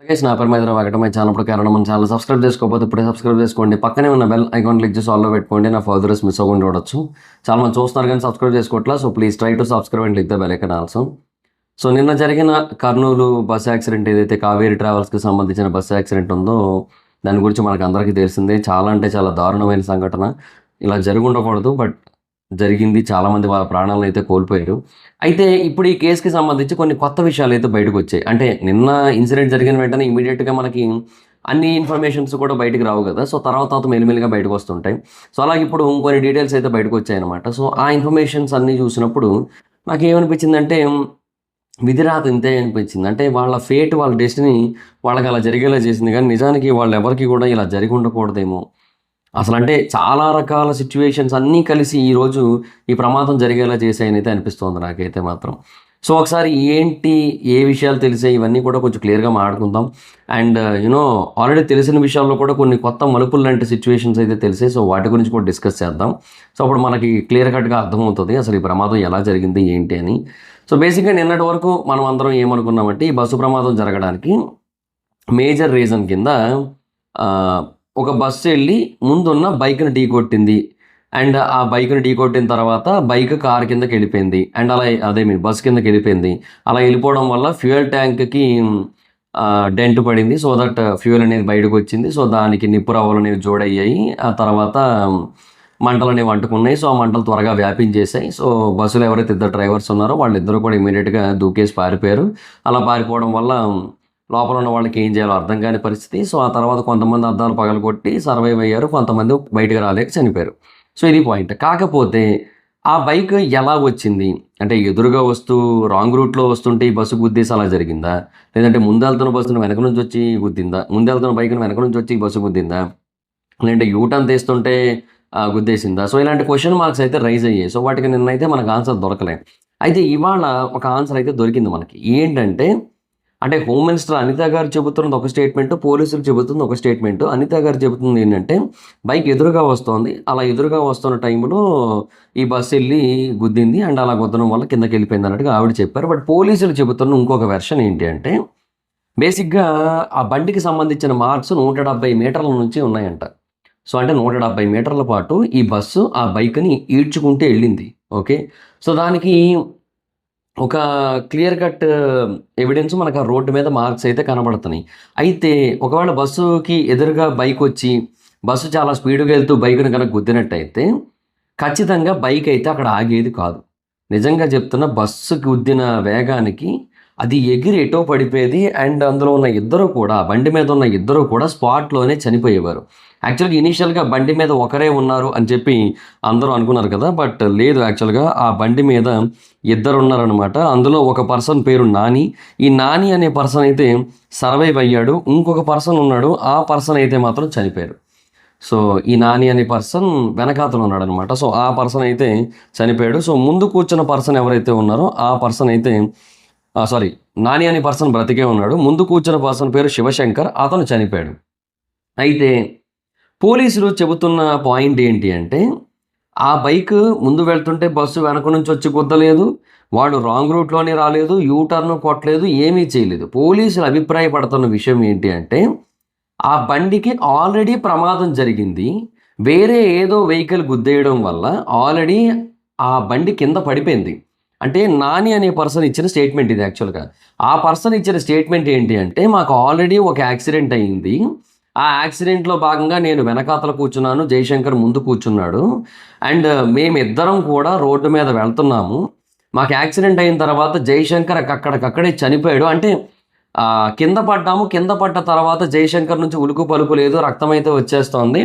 Guys నా పేరు మైత్రి Venkata. My channel ప్రకారం మన ఛానల్ సబ్స్క్రైబ్ చేసుకోకపోతే ఇప్పుడే సబ్స్క్రైబ్ చేసుకోండి. పక్కనే ఉన్న బెల్ ఐకాన్ క్లిక్ చేసి ఆల్లో పెట్టుకోండి. నా ఫర్దర్స్ మిస్ అవ్వకుండా చూడొచ్చు. చాలా మంది చూస్తున్నారు కానీ సబ్స్క్రైబ్ చేసుకోవట్లా. So please try to subscribe and click the bell icon also. So నిన్న జరిగిన కర్నూలు బస్ యాక్సిడెంట్, ఏదైతే కావేరీ ట్రావెల్స్కి సంబంధించిన బస్ యాక్సిడెంట్ ఉందో దాని గురించి మనకు అందరికీ తెలిసిందే. చాలా అంటే చాలా దారుణమైన సంఘటన. ఇలా జరిగి ఉండకూడదు, బట్ జరిగింది. చాలామంది వాళ్ళ ప్రాణాలను అయితే కోల్పోయారు. అయితే ఇప్పుడు ఈ కేసుకి సంబంధించి కొన్ని కొత్త విషయాలు అయితే బయటకు వచ్చాయి. అంటే నిన్న ఇన్సిడెంట్ జరిగిన వెంటనే ఇమీడియట్గా మనకి అన్ని ఇన్ఫర్మేషన్స్ కూడా బయటకు రావు కదా. సో తర్వాత మెల్లిమెల్లిగా బయటకు వస్తుంటాయి. సో అలాగే ఇప్పుడు ఇంకొన్ని డీటెయిల్స్ అయితే బయటకు వచ్చాయి అనమాట. సో ఆ ఇన్ఫర్మేషన్స్ అన్నీ చూసినప్పుడు నాకు ఏమనిపించిందంటే విధిరాత ఇంతే అనిపించింది. అంటే వాళ్ళ ఫేట్, వాళ్ళ డెస్టినీ వాళ్ళకి అలా జరిగేలా చేసింది. కానీ నిజానికి వాళ్ళు ఎవరికి కూడా ఇలా జరిగి ఉండకూడదేమో. అసలు అంటే చాలా రకాల సిచ్యువేషన్స్ అన్నీ కలిసి ఈరోజు ఈ ప్రమాదం జరిగేలా చేసాయనైతే అనిపిస్తోంది నాకైతే మాత్రం. సో ఒకసారి ఏంటి, ఏ విషయాలు తెలిసాయి, ఇవన్నీ కూడా కొంచెం క్లియర్గా మాట్లాడుకుందాం. అండ్ ఆల్రెడీ తెలిసిన విషయాల్లో కూడా కొన్ని కొత్త మలుపులు లాంటి సిచ్యువేషన్స్ అయితే తెలిసాయి. సో వాటి గురించి కూడా డిస్కస్ చేద్దాం. సో అప్పుడు మనకి క్లియర్ కట్గా అర్థమవుతుంది అసలు ఈ ప్రమాదం ఎలా జరిగింది ఏంటి అని. సో బేసిక్గా నిన్నటి వరకు మనం అందరం ఏమనుకున్నామంటే ఈ బస్సు ప్రమాదం జరగడానికి మేజర్ రీజన్ కింద ఒక బస్సు వెళ్ళి ముందున్న బైక్ని ఢీ కొట్టింది. అండ్ ఆ బైక్ని ఢీ కొట్టిన తర్వాత బైక్ కార్ కిందకి వెళ్ళిపోయింది. అండ్ అలా బస్ కిందకి వెళ్ళిపోయింది. అలా వెళ్ళిపోవడం వల్ల ఫ్యూయల్ ట్యాంక్కి డెంట్ పడింది. సో దట్ ఫ్యూయల్ అనేది బయటకు వచ్చింది. సో దానికి నిప్పు రవ్వలు అనేవి జోడయ్యాయి. ఆ తర్వాత మంటలు అనేవి అంటుకున్నాయి. సో ఆ మంటలు త్వరగా వ్యాపించేసాయి. సో బస్సులో ఎవరైతే ఇద్దరు డ్రైవర్స్ ఉన్నారో వాళ్ళిద్దరూ కూడా ఇమీడియట్గా దూకేసి పారిపోయారు. అలా పారిపోవడం వల్ల లోపల ఉన్న వాళ్ళకి ఏం చేయాలో అర్థం కాని పరిస్థితి. సో ఆ తర్వాత కొంతమంది అద్దాలు పగలగొట్టి సర్వైవ్ అయ్యారు, కొంతమంది బయటకు రాలేక చనిపోయారు. సో ఇది పాయింట్. కాకపోతే ఆ బైక్ ఎలా వచ్చింది అంటే ఎదురుగా వస్తూ రాంగ్ రూట్లో వస్తుంటే ఈ బస్సు గుద్దేసి అలా జరిగిందా, లేదంటే ముందెళ్తున్న బస్సును వెనక నుంచి వచ్చి గుద్దిందా, ముందెళ్తున్న బైక్ను వెనక నుంచి వచ్చి బస్సు గుద్దిందా, లేదంటే యూటర్న్ తీస్తుంటే గుద్దేసిందా? సో ఇలాంటి క్వశ్చన్ మార్క్స్ అయితే రైజ్ అయ్యాయి. సో వాటికి నిన్నైతే మనకు ఆన్సర్ దొరకలే. అయితే ఇవాళ ఒక ఆన్సర్ అయితే దొరికింది మనకి. ఏంటంటే అంటే హోమ్ మినిస్టర్ అనిత గారు చెబుతున్నది ఒక స్టేట్మెంట్, పోలీసులు చెబుతుంది ఒక స్టేట్మెంట్. అనిత గారు చెబుతుంది ఏంటంటే బైక్ ఎదురుగా వస్తోంది, అలా ఎదురుగా వస్తున్న టైంలో ఈ బస్సు వెళ్ళి గుద్దింది అండ్ అలా గుద్దడం వల్ల కిందకి వెళ్ళిపోయింది అన్నట్టుగా ఆవిడ చెప్పారు. బట్ పోలీసులు చెబుతున్న ఇంకొక వెర్షన్ ఏంటి అంటే బేసిక్గా ఆ బండికి సంబంధించిన మార్క్స్ 170 మీటర్ల నుంచి ఉన్నాయంట. సో అంటే 170 మీటర్ల పాటు ఈ బస్సు ఆ బైక్ని ఈడ్చుకుంటూ వెళ్ళింది. ఓకే, సో దానికి ఒక క్లియర్ కట్ ఎవిడెన్స్ మనకు ఆ రోడ్డు మీద మార్క్స్ అయితే కనబడుతున్నాయి. అయితే ఒకవేళ బస్సుకి ఎదురుగా బైక్ వచ్చి బస్సు చాలా స్పీడ్గా వెళ్తూ బైక్ను కనుక గుద్దినట్టయితే ఖచ్చితంగా బైక్ అయితే అక్కడ ఆగేది కాదు. నిజంగా చెప్తున్న, బస్సు గుద్దిన వేగానికి అది ఎగిరి ఎటో పడిపోయేది. అండ్ అందులో ఉన్న ఇద్దరు కూడా, బండి మీద ఉన్న ఇద్దరు కూడా స్పాట్లోనే చనిపోయేవారు. యాక్చువల్గా ఇనీషియల్గా బండి మీద ఒకరే ఉన్నారు అని చెప్పి అందరూ అనుకున్నారు కదా, బట్ లేదు. యాక్చువల్గా ఆ బండి మీద ఇద్దరు ఉన్నారనమాట. అందులో ఒక పర్సన్ పేరు నాని. ఈ నాని అనే పర్సన్ అయితే సర్వైవ్ అయ్యాడు. ఇంకొక పర్సన్ ఉన్నాడు, ఆ పర్సన్ అయితే మాత్రం చనిపోయారు. సో ఈ నాని అనే పర్సన్ వెనకాతలు ఉన్నాడు అనమాట. సో ఆ పర్సన్ అయితే చనిపోయాడు. సో ముందు కూర్చున్న పర్సన్ ఎవరైతే ఉన్నారో ఆ పర్సన్ అయితే నాని అనే పర్సన్ బ్రతికే ఉన్నాడు. ముందు కూర్చున్న పర్సన్ పేరు శివశంకర్, అతను చనిపోయాడు. అయితే పోలీసులు చెబుతున్న పాయింట్ ఏంటి అంటే ఆ బైక్ ముందు వెళ్తుంటే బస్సు వెనక నుంచి వచ్చి గుద్దలేదు, వాడు రాంగ్ రూట్లోనే రాలేదు, యూటర్న్ కొట్టలేదు, ఏమీ చేయలేదు. పోలీసులు అభిప్రాయపడుతున్న విషయం ఏంటి అంటే ఆ బండికి ఆల్రెడీ ప్రమాదం జరిగింది. వేరే ఏదో వెహికల్ గుద్దేయడం వల్ల ఆల్రెడీ ఆ బండి కింద పడిపోయింది. అంటే నాని అనే పర్సన్ ఇచ్చిన స్టేట్మెంట్ ఇది. యాక్చువల్గా ఆ పర్సన్ ఇచ్చిన స్టేట్మెంట్ ఏంటి అంటే మాకు ఆల్రెడీ ఒక యాక్సిడెంట్ అయింది, ఆ యాక్సిడెంట్లో భాగంగా నేను వెనకాతల కూర్చున్నాను, జయశంకర్ ముందు కూర్చున్నాడు, అండ్ మేమిద్దరం కూడా రోడ్డు మీద వెళ్తున్నాము. మాకు యాక్సిడెంట్ అయిన తర్వాత జయశంకర్ అక్కడికక్కడే చనిపోయాడు. అంటే కింద పడ్డాము, కింద పడ్డ తర్వాత జయశంకర్ నుంచి ఉలుకు పలుకు లేదు, రక్తం అయితే వచ్చేస్తోంది.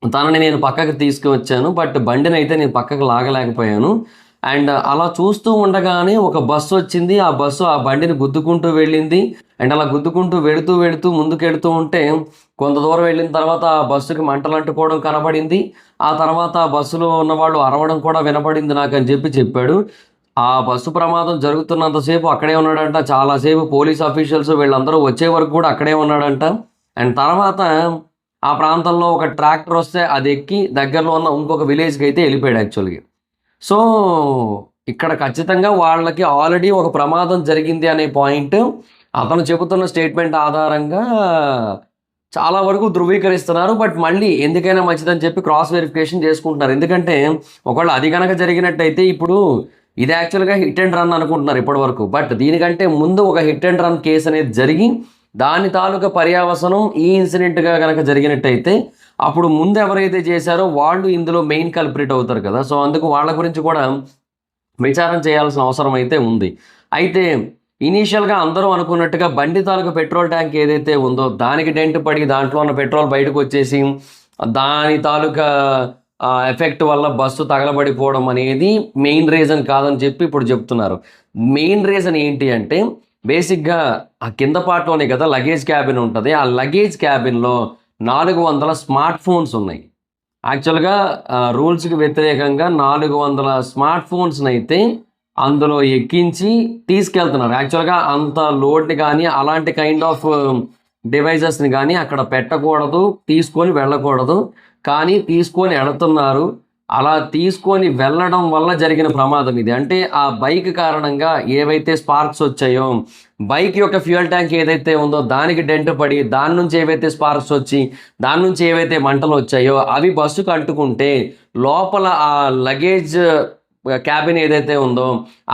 తనని నేను పక్కకి తీసుకువచ్చాను, బట్ బండిని అయితే నేను పక్కకు లాగలేకపోయాను. అండ్ అలా చూస్తూ ఉండగానే ఒక బస్సు వచ్చింది, ఆ బస్సు ఆ బండిని గుద్దుకుంటూ వెళ్ళింది. అండ్ అలా గుద్దుకుంటూ వెళుతూ ముందుకెడుతూ ఉంటే కొంత దూరం వెళ్ళిన తర్వాత ఆ బస్సుకి మంటలు అంటుకోవడం కనబడింది. ఆ తర్వాత ఆ బస్సులో ఉన్నవాళ్ళు అరవడం కూడా వినపడింది నాకు అని చెప్పాడు. ఆ బస్సు ప్రమాదం జరుగుతున్నంతసేపు అక్కడే ఉన్నాడంట. చాలాసేపు పోలీస్ అఫీషియల్స్ వీళ్ళందరూ వచ్చే వరకు కూడా అక్కడే ఉన్నాడంట. అండ్ తర్వాత ఆ ప్రాంతంలో ఒక ట్రాక్టర్ వస్తే అది ఎక్కి దగ్గరలో ఉన్న ఇంకొక విలేజ్కి అయితే వెళ్ళిపోయాడు యాక్చువల్గా. సో ఇక్కడ ఖచ్చితంగా వాళ్ళకి ఆల్రెడీ ఒక ప్రమాదం జరిగింది అనే పాయింట్ అతను చెబుతున్న స్టేట్మెంట్ ఆధారంగా చాలా వరకు ధృవీకరిస్తున్నారు. బట్ మళ్ళీ ఎందుకైనా మంచిదని చెప్పి క్రాస్ వెరిఫికేషన్ చేసుకుంటున్నారు. ఎందుకంటే ఒకవేళ అది కనుక జరిగినట్టయితే ఇప్పుడు ఇది యాక్చువల్గా హిట్ అండ్ రన్ అనుకుంటున్నారు ఇప్పటివరకు. బట్ దీనికంటే ముందు ఒక హిట్ అండ్ రన్ కేసు అనేది జరిగి దాని తాలూకా పర్యావసనం ఈ ఇన్సిడెంట్గా కనుక జరిగినట్టయితే అప్పుడు ముందు ఎవరైతే చేశారో వాళ్ళు ఇందులో మెయిన్ కల్ప్రిట్ అవుతారు కదా. సో అందుకు వాళ్ళ గురించి కూడా విచారణ చేయాల్సిన అవసరం అయితే ఉంది. అయితే ఇనీషియల్గా అందరూ అనుకున్నట్టుగా బండి తాలూకా పెట్రోల్ ట్యాంక్ ఏదైతే ఉందో దానికి డెంట్ పడి దాంట్లో ఉన్న పెట్రోల్ బయటకు వచ్చేసి దాని తాలూకా ఎఫెక్ట్ వల్ల బస్సు తగలబడిపోవడం అనేది మెయిన్ రీజన్ కాదని చెప్పి ఇప్పుడు చెప్తున్నారు. మెయిన్ రీజన్ ఏంటి అంటే బేసిక్గా ఆ కింద పార్ట్లోనే కదా లగేజ్ క్యాబిన్ ఉంటుంది. ఆ లగేజ్ క్యాబిన్లో 400 స్మార్ట్ ఫోన్స్ ఉన్నాయి. యాక్చువల్గా రూల్స్కి వ్యతిరేకంగా 400 స్మార్ట్ ఫోన్స్ని అయితే అందులో ఎక్కించి తీసుకెళ్తున్నారు. యాక్చువల్గా అంత లోడ్ని కానీ అలాంటి కైండ్ ఆఫ్ డివైజెస్ని కానీ అక్కడ పెట్టకూడదు, తీసుకొని వెళ్ళకూడదు. కానీ తీసుకొని వెళుతున్నారు. అలా తీసుకొని వెళ్ళడం వల్ల జరిగిన ప్రమాదం ఇది. అంటే ఆ బైక్ కారణంగా ఏవైతే స్పార్క్స్ వచ్చాయో, బైక్ యొక్క ఫ్యూయల్ ట్యాంక్ ఏదైతే ఉందో దానికి డెంట్ పడి దాని నుంచి ఏవైతే స్పార్క్స్ వచ్చి దాని నుంచి ఏవైతే మంటలు వచ్చాయో అవి బస్సుకు అంటుకుంటే లోపల ఆ లగేజ్ క్యాబిన్ ఏదైతే ఉందో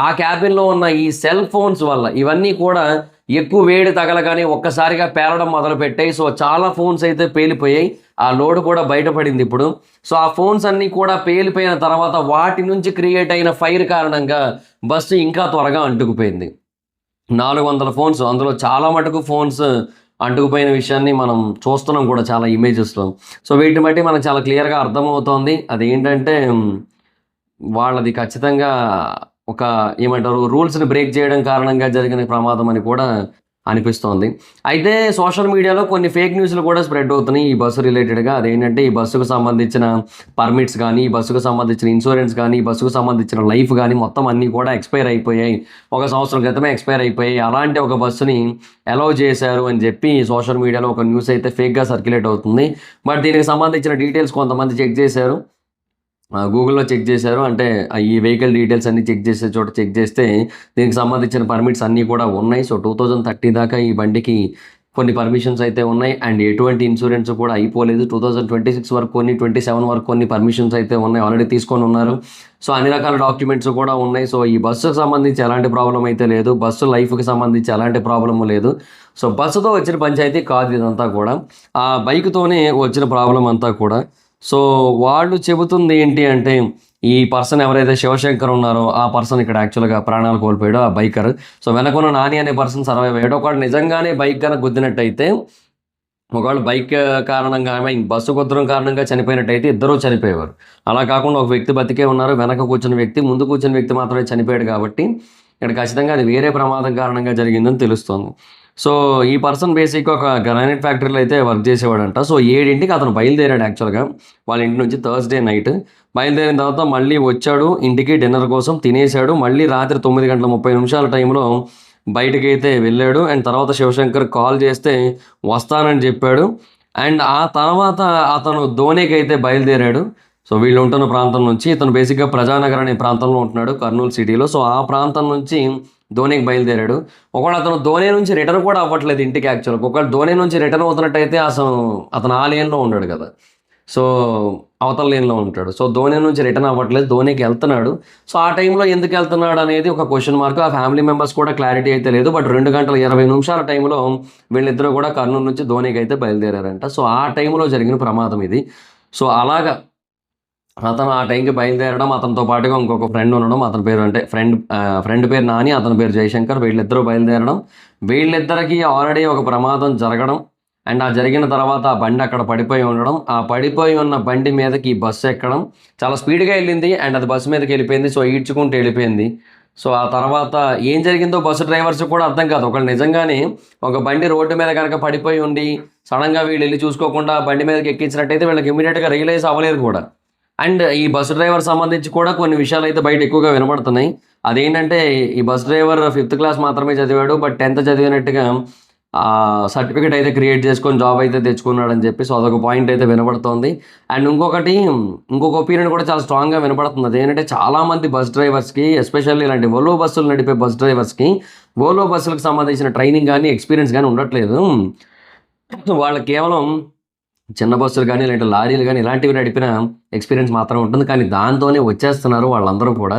ఆ క్యాబిన్లో ఉన్న ఈ సెల్ ఫోన్స్ వల్ల ఇవన్నీ కూడా ఎక్కువ వేడి తగలగానే ఒక్కసారిగా పేలడం మొదలుపెట్టాయి. సో చాలా ఫోన్స్ అయితే పేలిపోయాయి. ఆ లోడ్ కూడా బయటపడింది ఇప్పుడు. సో ఆ ఫోన్స్ అన్నీ కూడా పేలిపోయిన తర్వాత వాటి నుంచి క్రియేట్ అయిన ఫైర్ కారణంగా బస్సు ఇంకా త్వరగా అంటుకుపోయింది. 400 ఫోన్స్, అందులో చాలా మటుకు ఫోన్స్ అంటుకుపోయిన విషయాన్ని మనం చూస్తున్నాం కూడా చాలా ఇమేజెస్లో. సో వీటిని బట్టి మనకు చాలా క్లియర్గా అర్థమవుతోంది. అదేంటంటే వాళ్ళది ఖచ్చితంగా ఒక ఏమంటారు రూల్స్ని బ్రేక్ చేయడం కారణంగా జరిగిన ప్రమాదం అని కూడా అనిపిస్తోంది. అయితే సోషల్ మీడియాలో కొన్ని ఫేక్ న్యూస్లు కూడా స్ప్రెడ్ అవుతున్నాయి ఈ బస్సు రిలేటెడ్గా. అదేంటంటే ఈ బస్సుకు సంబంధించిన పర్మిట్స్ కానీ, ఈ బస్సుకు సంబంధించిన ఇన్సూరెన్స్ కానీ, ఈ బస్సుకు సంబంధించిన లైఫ్ కానీ మొత్తం అన్నీ కూడా ఎక్స్పైర్ అయిపోయాయి. 1 సంవత్సరం క్రితమే ఎక్స్పైర్ అయిపోయాయి. అలాంటి ఒక బస్సుని అలౌ చేశారు అని చెప్పి సోషల్ మీడియాలో ఒక న్యూస్ అయితే ఫేక్గా సర్క్యులేట్ అవుతుంది. బట్ దీనికి సంబంధించిన డీటెయిల్స్ కొంతమంది చెక్ చేశారు, గూగుల్లో చెక్ చేశారు. అంటే ఈ వెహికల్ డీటెయిల్స్ అన్నీ చెక్ చేసే చోట చెక్ చేస్తే దీనికి సంబంధించిన పర్మిట్స్ అన్నీ కూడా ఉన్నాయి. సో 2030 దాకా ఈ బండికి కొన్ని పర్మిషన్స్ అయితే ఉన్నాయి. అండ్ ఎటువంటి ఇన్సూరెన్స్ కూడా అయిపోలేదు. 2026 వరకు కొన్ని, 27 వరకు కొన్ని పర్మిషన్స్ అయితే ఉన్నాయి, ఆల్రెడీ తీసుకొని ఉన్నారు. సో అన్ని రకాల డాక్యుమెంట్స్ కూడా ఉన్నాయి. సో ఈ బస్సుకు సంబంధించి ఎలాంటి ప్రాబ్లం అయితే లేదు, బస్సు లైఫ్కి సంబంధించి ఎలాంటి ప్రాబ్లము లేదు. సో బస్సుతో వచ్చిన పంచాయతీ కాదు ఇదంతా కూడా, ఆ బైక్తోనే వచ్చిన ప్రాబ్లం అంతా కూడా. సో వాళ్ళు చెబుతుంది ఏంటి అంటే ఈ పర్సన్ ఎవరైతే శివశంకర్ ఉన్నారో ఆ పర్సన్ ఇక్కడ యాక్చువల్గా ప్రాణాలు కోల్పోయాడు, ఆ బైకర్. సో వెనకున్న నాని అనే పర్సన్ సర్వైవ్ అయ్యాడు. ఒకవేళ నిజంగానే బైక్ కనుక గుద్దినట్టయితే, ఒకవేళ బైక్ కారణంగా బస్సు గుద్దడం కారణంగా చనిపోయినట్టయితే ఇద్దరూ చనిపోయేవారు. అలా కాకుండా ఒక వ్యక్తి బతికే ఉన్నారు, వెనక కూర్చున్న వ్యక్తి, ముందు కూర్చున్న వ్యక్తి మాత్రమే చనిపోయాడు. కాబట్టి ఇక్కడ ఖచ్చితంగా అది వేరే ప్రమాదం కారణంగా జరిగిందని తెలుస్తుంది. సో ఈ పర్సన్ బేసిక్గా ఒక గ్రానైట్ ఫ్యాక్టరీలో అయితే వర్క్ చేసేవాడంట. సో 7ంటికి అతను బయలుదేరాడు యాక్చువల్గా వాళ్ళ ఇంటి నుంచి. థర్స్డే నైట్ బయలుదేరిన తర్వాత మళ్ళీ వచ్చాడు ఇంటికి డిన్నర్ కోసం, తినేశాడు. మళ్ళీ రాత్రి 9:30 టైంలో బయటకి అయితే వెళ్ళాడు. అండ్ తర్వాత శివశంకర్ కాల్ చేస్తే వస్తానని చెప్పాడు. అండ్ ఆ తర్వాత అతను ధోనేకి అయితే బయలుదేరాడు. సో వీళ్ళు ఉంటున్న ప్రాంతం నుంచి, ఇతను బేసిక్గా ప్రజానగర్ అనే ప్రాంతంలో ఉంటున్నాడు, కర్నూలు సిటీలో. సో ఆ ప్రాంతం నుంచి ధోనికి బయలుదేరాడు. ఒకవేళ అతను ధోని నుంచి రిటర్న్ కూడా అవ్వట్లేదు ఇంటికి యాక్చువల్గా. ఒకవేళ ధోని నుంచి రిటర్న్ అవుతున్నట్టయితే అతను ఆ లేన్లో ఉన్నాడు కదా, సో అవతల లేన్లో ఉంటాడు. సో ధోని నుంచి రిటర్న్ అవ్వట్లేదు, ధోనికి వెళ్తున్నాడు. సో ఆ టైంలో ఎందుకు వెళ్తున్నాడు అనేది ఒక క్వశ్చన్ మార్క్. ఆ ఫ్యామిలీ మెంబర్స్ కూడా క్లారిటీ అయితే లేదు. బట్ 2:20 టైంలో వీళ్ళిద్దరూ కూడా కర్నూలు నుంచి ధోనికి అయితే బయలుదేరారంట. సో ఆ టైంలో జరిగిన ప్రమాదం ఇది. సో అలాగా అతను ఆ టైంకి బయలుదేరడం, అతనితో పాటుగా ఇంకొక ఫ్రెండ్ ఉండడం, అతని పేరు అంటే ఫ్రెండ్ పేరు నాని, అతని పేరు జయశంకర్, వీళ్ళిద్దరూ బయలుదేరడం, వీళ్ళిద్దరికీ ఆల్రెడీ ఒక ప్రమాదం జరగడం. అండ్ ఆ జరిగిన తర్వాత ఆ బండి అక్కడ పడిపోయి ఉండడం, ఆ పడిపోయి ఉన్న బండి మీదకి ఈ బస్సు ఎక్కడం, చాలా స్పీడ్గా వెళ్ళింది అండ్ అది బస్సు మీదకి వెళ్ళిపోయింది. సో ఈడ్చుకుంటూ వెళ్ళిపోయింది. సో ఆ తర్వాత ఏం జరిగిందో బస్సు డ్రైవర్స్ కూడా అర్థం కాదు. ఒకళ్ళు నిజంగానే ఒక బండి రోడ్డు మీద కనుక పడిపోయి ఉండి సడన్గా వీళ్ళు వెళ్ళి చూసుకోకుండా బండి మీదకి ఎక్కించినట్టయితే వీళ్ళకి ఇమీడియట్గా రియలైజ్ అవ్వలేరు కూడా. అండ్ ఈ బస్సు డ్రైవర్ సంబంధించి కూడా కొన్ని విషయాలు అయితే బయట ఎక్కువగా వినపడుతున్నాయి. అదేంటంటే ఈ బస్ డ్రైవర్ 5th క్లాస్ మాత్రమే చదివాడు, బట్ 10th చదివినట్టుగా సర్టిఫికేట్ అయితే క్రియేట్ చేసుకొని జాబ్ అయితే తెచ్చుకున్నాడని చెప్పి. సో అదొక పాయింట్ అయితే వినపడుతోంది. అండ్ ఇంకొక ఒపీనియన్ కూడా చాలా స్ట్రాంగ్గా వినపడుతుంది. అదేంటంటే చాలామంది బస్ డ్రైవర్స్కి, ఎస్పెషల్లీ ఇలాంటి వోల్వో బస్సులు నడిపే బస్ డ్రైవర్స్కి ఓల్వో బస్సులకు సంబంధించిన ట్రైనింగ్ కానీ ఎక్స్పీరియన్స్ కానీ ఉండట్లేదు. వాళ్ళకి కేవలం చిన్న బస్సులు కానీ లేదంటే లారీలు కానీ ఇలాంటివి నడిపిన ఎక్స్పీరియన్స్ మాత్రం ఉంటుంది. కానీ దాంతోనే వచ్చేస్తున్నారు వాళ్ళందరూ కూడా.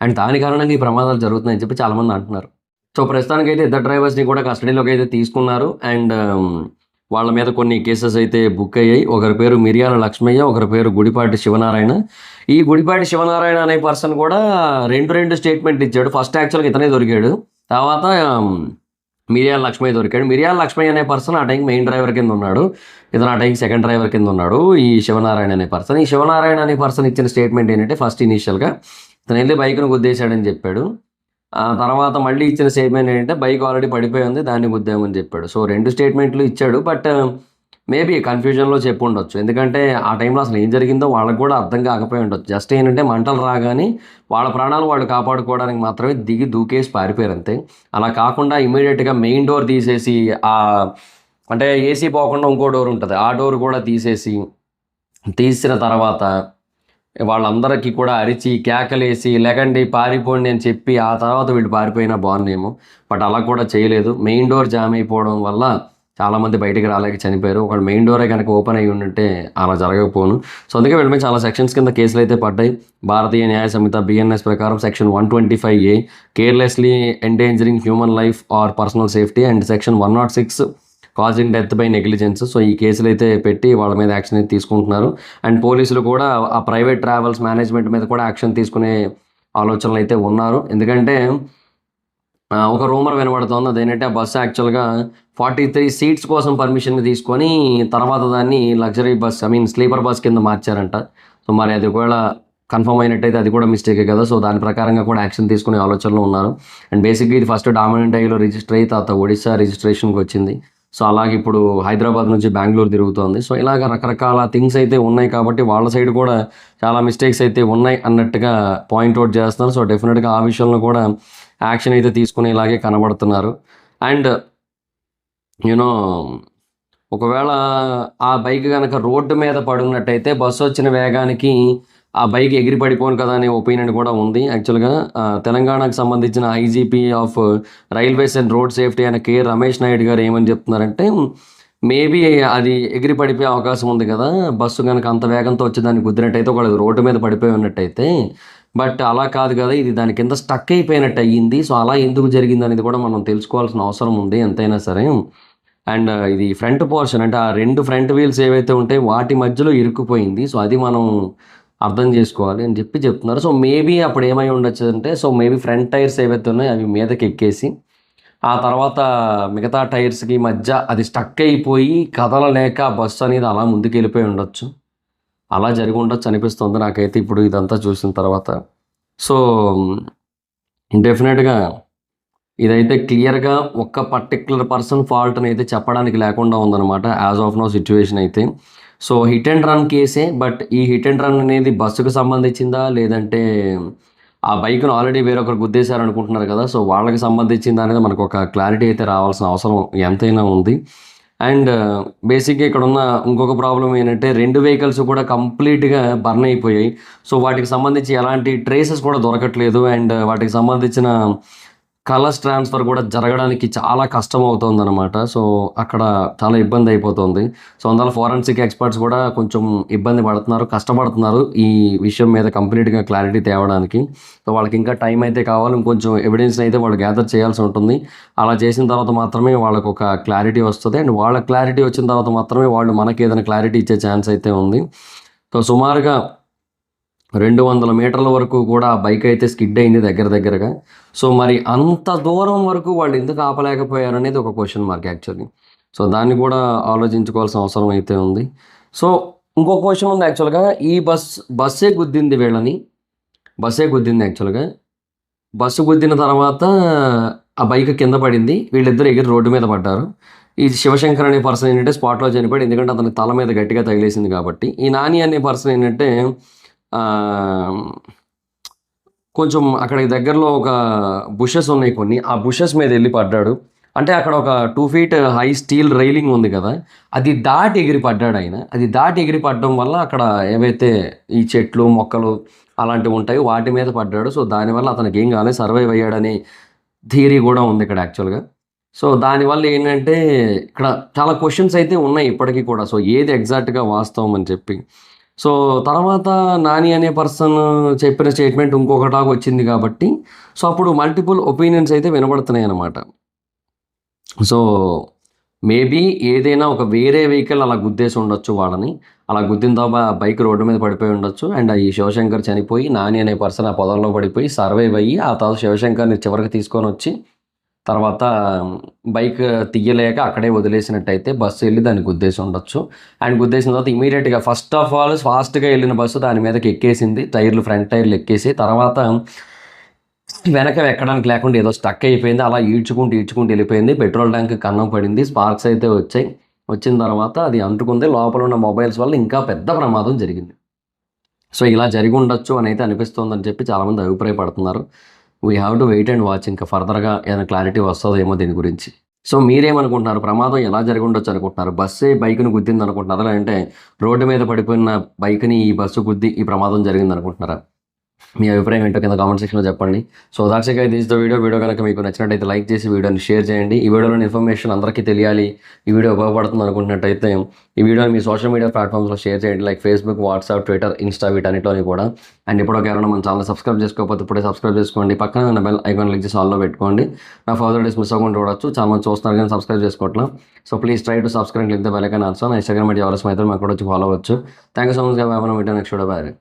అండ్ దాని కారణంగా ఈ ప్రమాదాలు జరుగుతున్నాయని చెప్పి చాలామంది అంటున్నారు. సో ప్రస్తుతానికైతే ఇద్దరు డ్రైవర్స్ని కూడా కస్టడీలోకి అయితే తీసుకున్నారు. అండ్ వాళ్ళ మీద కొన్ని కేసెస్ అయితే బుక్ అయ్యాయి. ఒకరి పేరు మిరియాల లక్ష్మయ్య, ఒకరి పేరు గుడిపాటి శివనారాయణ. ఈ గుడిపాటి శివనారాయణ అనే పర్సన్ కూడా రెండు స్టేట్మెంట్ ఇచ్చాడు. ఫస్ట్ యాక్చువల్గా ఇతనే దొరికాడు, తర్వాత మిరియాల లక్ష్మయ్య దొరికాడు. మిరియాల లక్ష్మయ్య అనే పర్సన్ ఆ టైంకి మెయిన్ డ్రైవర్ కింద ఉన్నాడు, ఇతను ఆ టైంకి సెకండ్ డ్రైవర్ కింద ఉన్నాడు ఈ శివనారాయణ అనే పర్సన్. ఈ శివనారాయణ అనే పర్సన్ ఇచ్చిన స్టేట్మెంట్ ఏంటంటే ఫస్ట్ ఇనీషియల్గా ఇతను వెళ్ళి బైక్ను గుద్దేశాడని చెప్పాడు. ఆ తర్వాత మళ్ళీ ఇచ్చిన స్టేట్మెంట్ ఏంటంటే బైక్ ఆల్రెడీ పడిపోయి ఉంది, దాన్ని గుద్దామని చెప్పాడు. సో 2 స్టేట్మెంట్లు ఇచ్చాడు. బట్ మేబీ కన్ఫ్యూజన్లో చెప్పి ఉండొచ్చు, ఎందుకంటే ఆ టైంలో అసలు ఏం జరిగిందో వాళ్ళకి కూడా అర్థం కాకపోయి ఉండొచ్చు. జస్ట్ ఏంటంటే మంటలు రాగానే వాళ్ళ ప్రాణాలు వాళ్ళు కాపాడుకోవడానికి మాత్రమే దిగి దూకేసి పారిపోయారు అంతే. అలా కాకుండా ఇమీడియట్గా మెయిన్ డోర్ తీసేసి అంటే ఏసీ పోకుండా ఇంకో డోర్ ఉంటుంది, ఆ డోర్ కూడా తీసిన తర్వాత వాళ్ళందరికీ కూడా అరిచి కేకలేసి లెగండి పారిపోండి అని చెప్పి ఆ తర్వాత వీళ్ళు పారిపోయినా బాగుందేమో. బట్ అలా కూడా చేయలేదు. మెయిన్ డోర్ జామ్ అయిపోవడం వల్ల చాలామంది బయటికి రాలేక చనిపోయారు. ఒకళ్ళు మెయిన్ డోరే కనుక ఓపెన్ అయ్యి ఉంటే అలా జరగకపోను. సో అందుకే వీళ్ళ మీద చాలా సెక్షన్స్ కింద కేసులు అయితే పడ్డాయి. భారతీయ న్యాయ సంహిత BNS ప్రకారం section 125A carelessly endangering human life or personal safety, and section 106 causing death by negligence. So ఈ కేసులు అయితే పెట్టి వాళ్ళ మీద యాక్షన్ అయితే తీసుకుంటున్నారు. అండ్ పోలీసులు కూడా ఆ ప్రైవేట్ ట్రావెల్స్ మేనేజ్మెంట్ మీద కూడా యాక్షన్ తీసుకునే ఆలోచనలు అయితే ఉన్నారు. ఎందుకంటే ఒక రూమర్ వినబడుతోంది, అదేంటంటే ఆ బస్సు యాక్చువల్గా 43 సీట్స్ కోసం పర్మిషన్ తీసుకొని తర్వాత దాన్ని లగ్జరీ బస్ స్లీపర్ బస్ కింద మార్చారంట. సో మరి అది ఒకవేళ కన్ఫర్మ్ అయినట్టయితే అది కూడా మిస్టేకే కదా. సో దాని ప్రకారంగా కూడా యాక్షన్ తీసుకునే ఆలోచనలో ఉన్నారు. అండ్ బేసిక్గా ఇది ఫస్ట్ డామినెంట్ ఐలో రిజిస్టర్ అయ్యి తర్వాత ఒడిశా రిజిస్ట్రేషన్కి వచ్చింది. సో అలాగే ఇప్పుడు హైదరాబాద్ నుంచి బెంగళూరు తిరుగుతోంది. సో ఇలాగ రకరకాల థింగ్స్ అయితే ఉన్నాయి కాబట్టి వాళ్ళ సైడ్ కూడా చాలా మిస్టేక్స్ అయితే ఉన్నాయి అన్నట్టుగా పాయింట్అవుట్ చేస్తున్నారు. సో డెఫినెట్గా ఆ విషయంలో కూడా యాక్షన్ అయితే తీసుకునేలాగే కనబడుతున్నారు. అండ్ యూనో ఒకవేళ ఆ బైక్ కనుక రోడ్డు మీద పడున్నట్టయితే బస్సు వచ్చిన వేగానికి ఆ బైక్ ఎగిరి పడిపోను కదా అనే ఒపీనియన్ కూడా ఉంది. యాక్చువల్గా తెలంగాణకు సంబంధించిన IGP of railways and road safety అయిన K. రమేష్ నాయుడు గారు ఏమని చెప్తున్నారంటే మేబీ అది ఎగిరి పడిపోయే అవకాశం ఉంది కదా, బస్సు కనుక అంత వేగంతో వచ్చి దాన్ని గుద్దినట్టయితే ఒకవేళ రోడ్డు మీద పడిపోయి ఉన్నట్టయితే. బట్ అలా కాదు కదా, ఇది దాని కింద స్టక్ అయిపోయినట్టు అయ్యింది. సో అలా ఎందుకు జరిగింది అనేది కూడా మనం తెలుసుకోవాల్సిన అవసరం ఉంది ఎంతైనా సరే. అండ్ ఇది ఫ్రంట్ పోర్షన్ అంటే ఆ 2 ఫ్రంట్ వీల్స్ ఏవైతే ఉంటాయో వాటి మధ్యలో ఇరుక్కుపోయింది. సో అది మనం అర్థం చేసుకోవాలి అని చెప్తున్నారు. సో మేబీ అప్పుడు ఏమై ఉండొచ్చు అంటే మేబీ ఫ్రంట్ టైర్స్ ఏవైతే ఉన్నాయో అవి మీదకి ఎక్కేసి ఆ తర్వాత మిగతా టైర్స్కి మధ్య అది స్టక్ అయిపోయి కదలలేక బస్సు అనేది అలా ముందుకు వెళ్ళిపోయి ఉండొచ్చు. అలా జరిగి ఉండొచ్చు అనిపిస్తుంది నాకైతే ఇప్పుడు ఇదంతా చూసిన తర్వాత. సో డెఫినెట్గా ఇదైతే క్లియర్గా ఒక్క పర్టిక్యులర్ పర్సన్ ఫాల్ట్ని అయితే చెప్పడానికి లేకుండా ఉందన్నమాట యాజ్ ఆఫ్ నో సిచ్యువేషన్ అయితే. సో హిట్ అండ్ రన్ కేసే, బట్ ఈ హిట్ అండ్ రన్ అనేది బస్సుకు సంబంధించిందా లేదంటే ఆ బైక్ను ఆల్రెడీ వేరొకరు గుద్దేశారు అనుకుంటున్నారు కదా, సో వాళ్ళకి సంబంధించిందా అనేది మనకు ఒక క్లారిటీ అయితే రావాల్సిన అవసరం ఎంతైనా ఉంది. అండ్ బేసిక్గా ఇక్కడ ఉన్న ఇంకొక ప్రాబ్లం ఏంటంటే 2 వెహికల్స్ కూడా కంప్లీట్గా బర్న్ అయిపోయాయి. సో వాటికి సంబంధించి ఎలాంటి ట్రేసెస్ కూడా దొరకట్లేదు. అండ్ వాటికి సంబంధించిన కలర్స్ ట్రాన్స్ఫర్ కూడా జరగడానికి చాలా కష్టం అవుతుంది అనమాట. సో అక్కడ చాలా ఇబ్బంది అయిపోతుంది. సో అందువల్ల ఫోరెన్సిక్ ఎక్స్పర్ట్స్ కూడా కొంచెం ఇబ్బంది పడుతున్నారు, కష్టపడుతున్నారు ఈ విషయం మీద కంప్లీట్గా క్లారిటీ తేవడానికి. సో వాళ్ళకి ఇంకా టైం అయితే కావాలి, ఇంకొంచెం ఎవిడెన్స్ అయితే వాళ్ళు గ్యాదర్ చేయాల్సి ఉంటుంది. అలా చేసిన తర్వాత మాత్రమే వాళ్ళకు ఒక క్లారిటీ వస్తుంది. అండ్ వాళ్ళ క్లారిటీ వచ్చిన తర్వాత మాత్రమే వాళ్ళు మనకి ఏదైనా క్లారిటీ ఇచ్చే ఛాన్స్ అయితే ఉంది. సో సుమారుగా 200 మీటర్ల వరకు కూడా ఆ బైక్ అయితే స్కిడ్ అయింది దగ్గరగా. సో మరి అంత దూరం వరకు వాళ్ళు ఎందుకు ఆపలేకపోయారు అనేది ఒక క్వశ్చన్ మార్క్ యాక్చువల్లీ. సో దాన్ని కూడా ఆలోచించుకోవాల్సిన అవసరం అయితే ఉంది. సో ఇంకో క్వశ్చన్ ఉంది యాక్చువల్గా, ఈ బస్సే గుద్దింది వీళ్ళని, బస్సే గుద్దింది యాక్చువల్గా. బస్సు గుద్దిన తర్వాత ఆ బైక్ కింద పడింది, వీళ్ళిద్దరు ఎగిరి రోడ్డు మీద పడ్డారు. ఈ శివశంకర్ అనే పర్సన్ ఏంటంటే స్పాట్లో చనిపోయాడు, ఎందుకంటే అతని తల మీద గట్టిగా తగిలేసింది కాబట్టి. ఈ నాని అనే పర్సన్ ఏంటంటే కొంచెం అక్కడ దగ్గరలో ఒక బుషెస్ ఉన్నాయి కొన్ని, ఆ బుషెస్ మీద వెళ్ళి పడ్డాడు. అంటే అక్కడ ఒక 2 feet హై స్టీల్ రైలింగ్ ఉంది కదా, అది దాటి ఎగిరి పడ్డాడు ఆయన. అది దాటి ఎగిరి పడడం వల్ల అక్కడ ఏవైతే ఈ చెట్లు మొక్కలు అలాంటివి ఉంటాయో వాటి మీద పడ్డాడు. సో దానివల్ల అతనికి ఏం కాలేదు, సర్వైవ్ అయ్యాడని థియరీ కూడా ఉంది ఇక్కడ యాక్చువల్గా. సో దానివల్ల ఏంటంటే ఇక్కడ చాలా క్వశ్చన్స్ అయితే ఉన్నాయి ఇప్పటికీ కూడా. సో ఏది ఎగ్జాక్ట్గా వాస్తవం అని చెప్పి. సో తర్వాత నాని అనే పర్సన్ చెప్పిన స్టేట్మెంట్ ఇంకొకటాగా వచ్చింది కాబట్టి సో అప్పుడు మల్టిపుల్ ఒపీనియన్స్ అయితే వినబడుతున్నాయి అన్నమాట. సో మేబీ ఏదైనా ఒక వేరే వెహికల్ అలా గుద్దేసి ఉండొచ్చు వాళ్ళని. అలా గుద్దిన తర్వాత బైక్ రోడ్డు మీద పడిపోయి ఉండొచ్చు. అండ్ ఈ శివశంకర్ చనిపోయి నాని అనే పర్సన్ ఆ పొదల్లో పడిపోయి సర్వైవ్ అయ్యి ఆ తర్వాత శివశంకర్ని చివరికి తీసుకొని వచ్చి తర్వాత బైక్ తీయలేక అక్కడే వదిలేసినట్టయితే బస్సు వెళ్ళి దాన్ని గుద్దేసి ఉండొచ్చు. అండ్ గుద్దేసిన తర్వాత ఇమీడియట్గా ఫస్ట్ ఆఫ్ ఆల్ ఫాస్ట్గా వెళ్ళిన బస్సు దాని మీదకి ఎక్కేసింది. టైర్లు ఫ్రంట్ టైర్లు ఎక్కేసి తర్వాత వెనక ఎక్కడానికి లేకుండా ఏదో స్టక్ అయిపోయింది. అలా ఈడ్చుకుంటూ వెళ్ళిపోయింది. పెట్రోల్ ట్యాంక్ కన్నం పడింది. స్పార్క్స్ అయితే వచ్చాయి. వచ్చిన తర్వాత అది అంటుకుంది. లోపల ఉన్న మొబైల్స్ వల్ల ఇంకా పెద్ద ప్రమాదం జరిగింది. సో ఇలా జరిగి ఉండొచ్చు అని అయితే అనిపిస్తుందని చెప్పి చాలామంది అభిప్రాయపడుతున్నారు. We have to wait and watch. ఇంకా ఫర్దర్గా ఏదైనా క్లారిటీ వస్తుందేమో దీని గురించి. సో మీరేమనుకుంటున్నారు? ప్రమాదం ఎలా జరిగి ఉండొచ్చు అనుకుంటున్నారు? బస్సే బైక్ని గుద్దింది అనుకుంటున్నారా? లేదంటే రోడ్డు మీద పడిపోయిన బైక్ని ఈ బస్సు గుద్ది ఈ ప్రమాదం జరిగింది అనుకుంటున్నారా? మీ అభిప్రాయం ఏంటో కింద కామెంట్ సెక్షన్లో చెప్పండి. So that's it guys, the video కనుక మీకు నచ్చినట్టయితే లైక్ చేసి వీడియోని షేర్ చేయండి. ఈ వీడియోలోని ఇన్ఫర్మేషన్ అందరికీ తెలియాలి, ఈ వీడియో ఉపయోగపడుతుంది అనుకుంటున్నట్టయితే ఈ వీడియోని మీ సోషల్ మీడియా ప్లాట్ఫామ్స్లో షేర్ చేయండి. Like Facebook, WhatsApp, Twitter, Insta వీటన్నిటిలోని కూడా. అండ్ ఇప్పుడు ఎవరైనా మన ఛానల్ సబ్స్క్రైబ్ చేసుకోకపోతే ఇప్పుడే సబ్స్క్రైబ్ చేసుకోండి. పక్కన ఉన్న బెల్ ఐకాన్ క్లిక్ చేసి ఆల్లో పెట్టుకోండి. నా ఫర్దర్ డేస్ మిస్ అవ్వకుండా చూడొచ్చు. చాలా మంది చూస్తున్నారు కానీ సబ్స్క్రైబ్ చేసుకోవట్లా. So please try to subscribe click the bell icon also. నా ఇన్స్టాగ్రామ్ ఎవరైనా అయితే మాకు కూడా వచ్చి ఫాలో అవ్వచ్చు. Thank you so much. Next video bye.